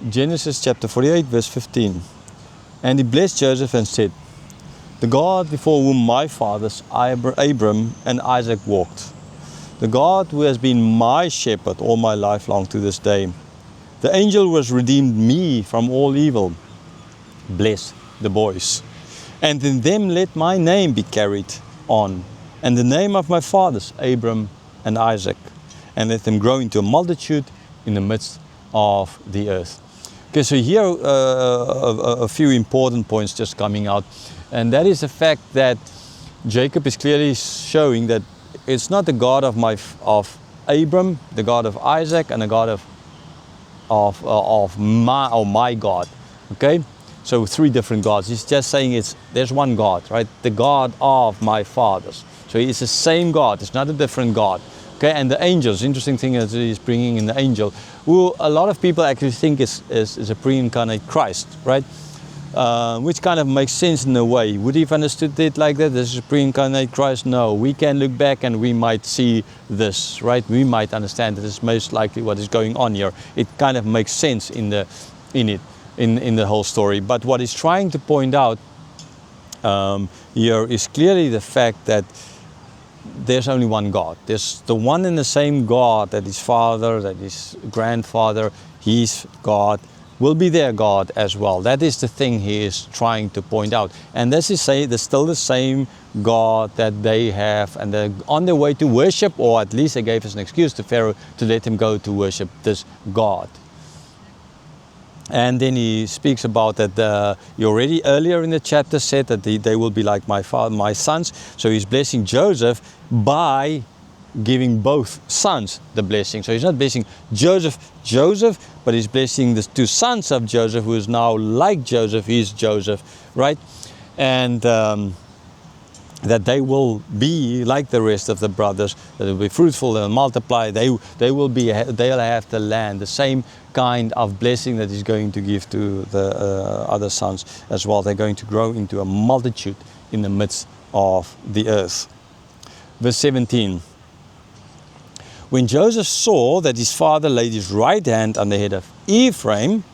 Genesis chapter 48 verse 15. And he blessed Joseph and said, the God before whom my fathers Abram and Isaac walked, the God who has been my shepherd all my life long to this day, the angel who has redeemed me from all evil, bless the boys. And in them let my name be carried on, and the name of my fathers, Abram and Isaac, and let them grow into a multitude in the midst of the earth. Okay, so here a few important points just coming out, and that is the fact that Jacob is clearly showing that it's not the God of Abram, the God of Isaac, and the God of my God. Okay, so three different gods. He's just saying there's one God, right? The God of my fathers. So it's the same God. It's not a different God. Okay, and the angels. Interesting thing is he's bringing in the angel, who a lot of people actually think is a pre-incarnate Christ, right? Which kind of makes sense in a way. Would he have understood it like that? This is a pre-incarnate Christ? No. We can look back and we might see this, right? We might understand that this is most likely what is going on here. It kind of makes sense in the whole story. But what he's trying to point out here is clearly the fact that there's only one God. There's the one and the same God that his father, that his grandfather, his God, will be their God as well. That is the thing he is trying to point out. And this is still the same God that they have, and they're on their way to worship, or at least they gave us an excuse to Pharaoh to let him go to worship this God. And then he speaks about that he already earlier in the chapter said that they will be like my sons. So he's blessing Joseph by giving both sons the blessing. So he's not blessing Joseph, but he's blessing the two sons of Joseph, who is now like Joseph. He's Joseph, right? And that they will be like the rest of the brothers, that will be fruitful and multiply. They'll have the land, the same kind of blessing that he's going to give to the other sons as well. They're going to grow into a multitude in the midst of the earth. Verse 17. When Joseph saw that his father laid his right hand on the head of Ephraim,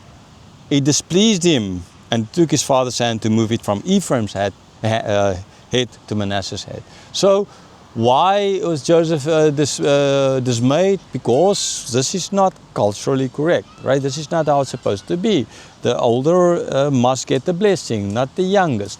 it displeased him, and took his father's hand to move it from Ephraim's head to Manasseh's head. So why was Joseph dismayed? Because this is not culturally correct, right? This is not how it's supposed to be. The older must get the blessing, not the youngest.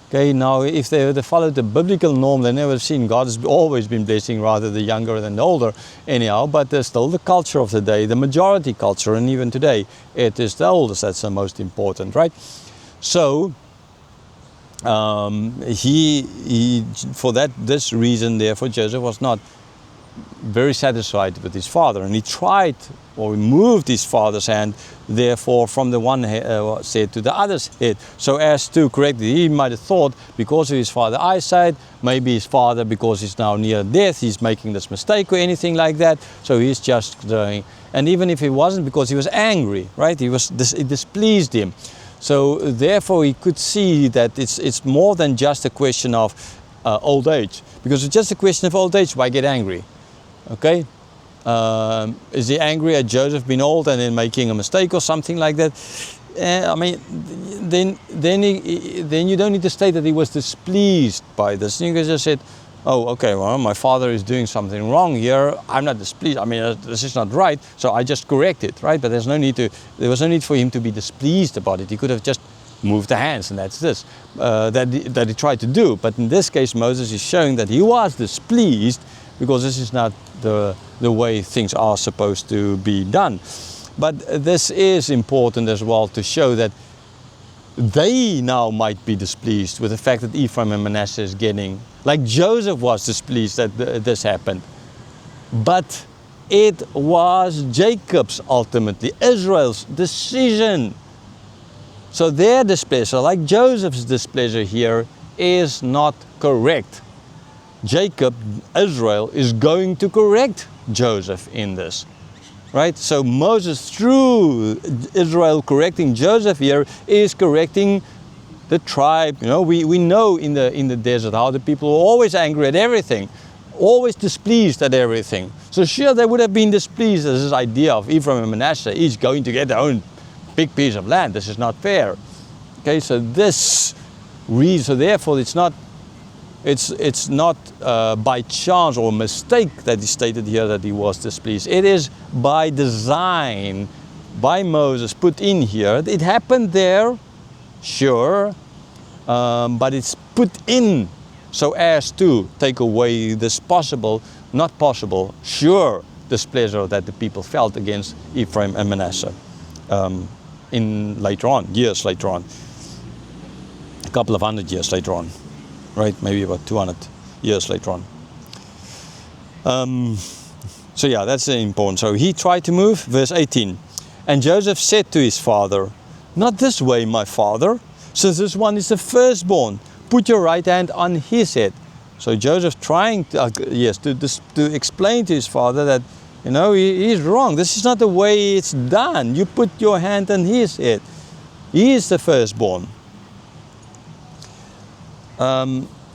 Okay, now if they would have followed the biblical norm, they never have seen God has always been blessing rather the younger than the older anyhow, but there's still the culture of the day, the majority culture, and even today it is the oldest that's the most important, right? So this reason, therefore, Joseph was not very satisfied with his father, and he tried or removed his father's hand, therefore, from the one head to the other's head, so as to correct it. He might have thought, because of his father's eyesight, maybe his father, because he's now near death, he's making this mistake or anything like that, so he's just doing. And even if it wasn't, because he was angry, right? It displeased him. So therefore he could see that it's more than just a question of old age. Because it's just a question of old age, why get angry? Okay? Is he angry at Joseph being old and then making a mistake or something like that? I mean, then you don't need to state that he was displeased by this. You can just say, oh, okay, well, my father is doing something wrong here. I'm not displeased. I mean, this is not right, so I just correct it, right? But there was no need for him to be displeased about it. He could have just moved the hands, and that's this that he tried to do. But in this case, Moses is showing that he was displeased, because this is not the way things are supposed to be done. But this is important as well to show that they now might be displeased with the fact that Ephraim and Manasseh is getting, like Joseph was displeased that this happened. But it was Jacob's, ultimately, Israel's decision. So their displeasure, like Joseph's displeasure here, is not correct. Jacob, Israel, is going to correct Joseph in this. Right? So Moses, through Israel correcting Joseph here, is correcting the tribe. You know, we know in the desert how the people were always angry at everything, always displeased at everything. So sure, they would have been displeased at this idea of Ephraim and Manasseh each going to get their own big piece of land. This is not fair. Okay, so this reason, so therefore it's not by chance or mistake that he stated here that he was displeased. It is by design, by Moses, put in here. It happened there, sure, but it's put in so as to take away this not possible, sure, displeasure that the people felt against Ephraim and Manasseh years later on, a couple of 100 years later on, right? Maybe about 200 years later on. So yeah, that's important. So he tried to move, verse 18. And Joseph said to his father, "Not this way, my father, since this one is the firstborn. Put your right hand on his head." So Joseph trying to explain to his father that, he's wrong. This is not the way it's done. You put your hand on his head. He is the firstborn.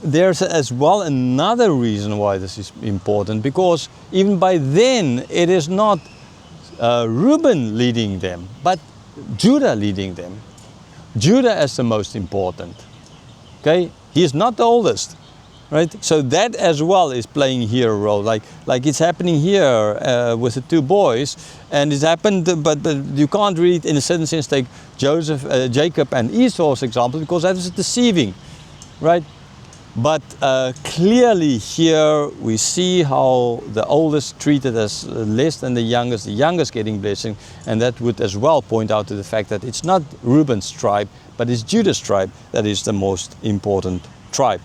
There's as well another reason why this is important, because even by then it is not Reuben leading them, but Judah leading them. Judah is the most important. Okay, he is not the oldest, right? So that as well is playing here a role, like it's happening here with the two boys, and it's happened, but you can't read in a certain sense take Jacob and Esau's example, because that was deceiving, right? But clearly here we see how the oldest treated as less than the youngest getting blessing, and that would as well point out to the fact that it's not Reuben's tribe, but it's Judah's tribe that is the most important tribe.